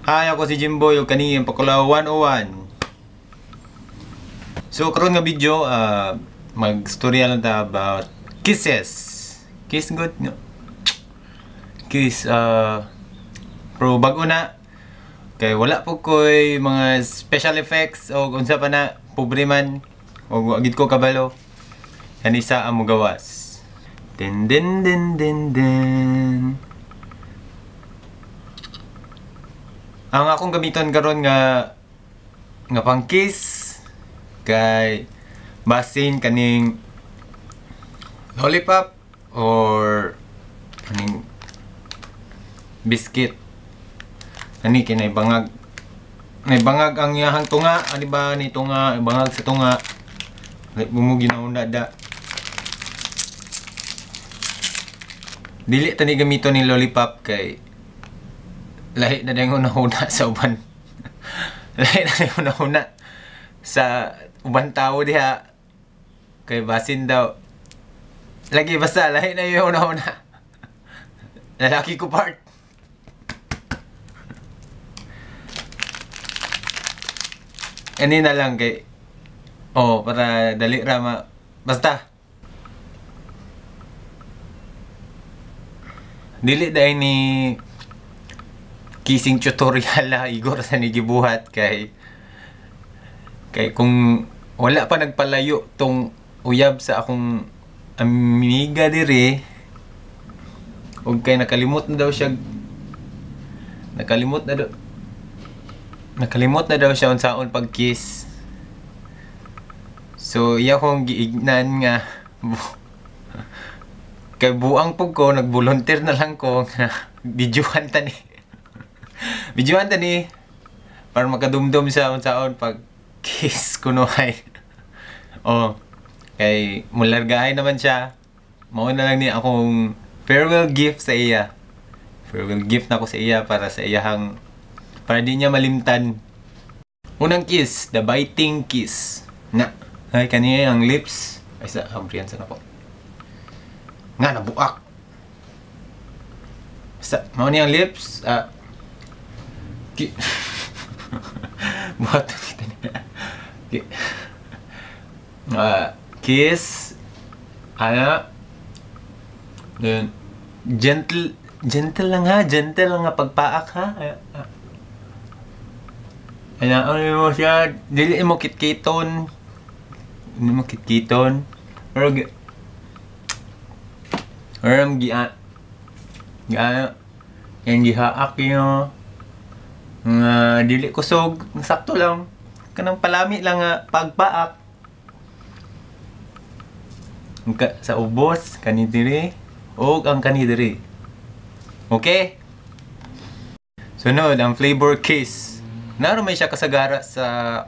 Hi, ako si Jimboy, o kani ang Pakulaw 101. So, karon nga video, mag-storya lang ta about kisses. Kiss good, no? Kiss, pero bago na, kay wala po ko'y mga special effects o unsa pa na, pobre man, o agit ko kabalo. Kanisa ang mugawas. Den den den den den. Ang akong gamiton karon nga pang kiss kay basin kaning lollipop or kaning biscuit. Ani kinay bangag. Nay bangag ang iyahang tunga, ani ba ni tunga, bangag sa tunga. Bumugi na unda da. Dili tani gamiton ni lollipop kay lahi na yung una-una sa uban. Lahi na yung una-una sa uban tao diha. Kay basin daw. Lagi basta, lahi na yung una-una. Lalaki ko part. Ani na lang kay para dali rama. Basta. Dili dahil ni kissing tutorial la igor sa nigibuhat kay kung wala pa nagpalayo tong uyab sa akong amiga diri ug kay nakalimot na daw siya nakalimot na daw siya unsaon pag kiss. So iya kong giignan nga kay buang pug ko nag-volunteer na lang ko nga videohan ta ni videohan ta ni para makadumdum sa unsaon pag kiss kuno ay kay mulargahay naman siya. Mao na lang ni akong farewell gift sa iya. Farewell gift na ko sa iya para sa iyahang para di niya malimtan. Unang kiss, the biting kiss. Na, ay kaniya ang lips. Ay sa ambriyan sa nako. Nga nabuak. Sa mao ni ang lips, buhat kita niya. Kiss. Then, gentle lang ha. Gentle lang nga pagpaak ha. Ano mo siya. Dili mo kitkiton. Hindi mo kitkiton. Pero yung gihaak nyo. Dili kusog, sakto lang. Kanang palami lang nga pagpaak. Sa ubos, kani diri, o ang kani diri. Okay? Sunod, ang flavor kiss. Naro may siya kasagara sa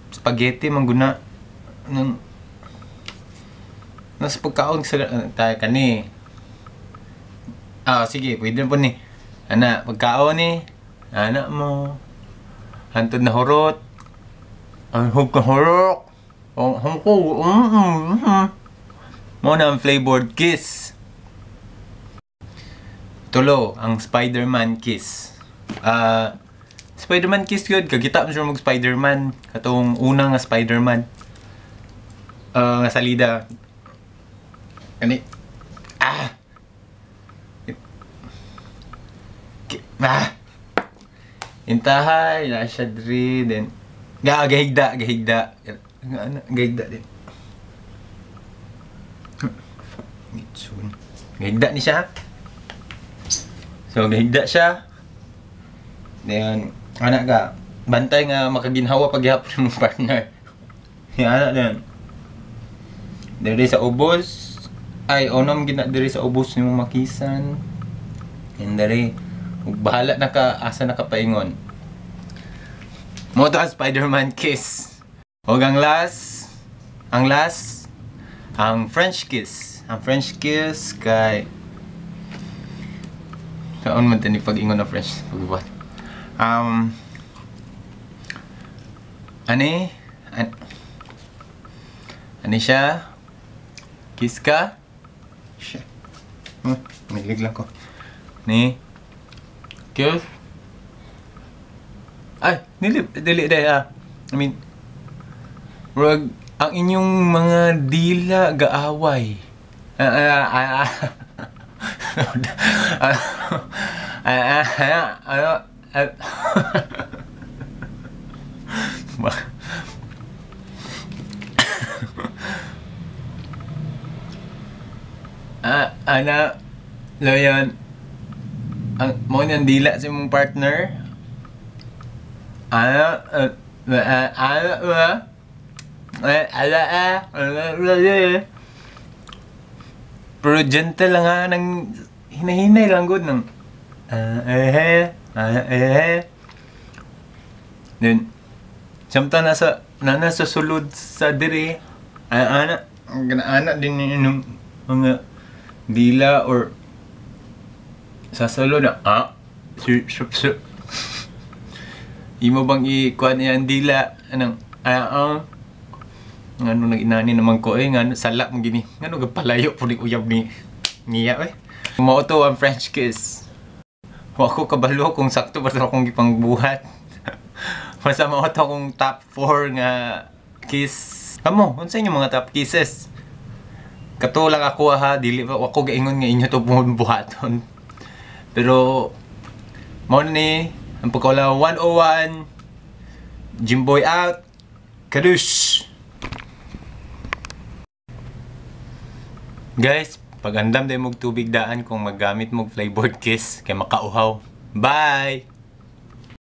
spaghetti mangguna ng nasa pagkaon sa tayo kani. Sige, pwede po ni. Ana, pagkaon ni, anak mo, hantod na horot, ang hug ka horok, mo na ang flavored kiss. Tulo, ang Spider-Man kiss. Spider-Man kiss yun, kagita mo siya mag Spider-Man, katong unang nga Spider-Man. Nga salida. Kani, intahay na siya diri then gahigda din gahigda ni siya. So gahigda siya then anak ka bantay nga makaginhawa paghihapon ng partner anak din diri sa ubos ay onom gina diri sa ubos nimo makisan and diri bahala na ka asa nakapaingon. Mo to ang Spider-Man kiss. O ang last, ang French kiss. Ang French kiss kay kaon man tani pag-ingon na French pagbuhat. Ani siya kiss ka. Shit. May liglang ko. Ni Kiss? Ay, dili day I mean, rag, ang inyong mga dila gaaway. Ana, layan, ang mo niyang dila sa imong partner. Pero gentle lang ha, nang hinahinay lang good ng then samtang nasa sulod sa diri ana din yung mga dila or sa sulod na imo bang ikuan yan dila anong ngano nang inani naman ko ngano sala mo gini ngano gapalayo po ni uyab ni niya mao to ang French kiss. Wa ko kabalo kung sakto ba sa akong gipangbuhat. Basta mao to akong top 4 nga kiss. Kamo, unsa inyo mga top kisses? Kato lang ako ha, dili pa ako gaingon nga inyo to buhaton. Pero mao ni ang pagkawala 101 Jimboy out. Kadush. Guys, pag andam day mog tubig daan kung maggamit mog flavored kiss kay makauhaw. Bye!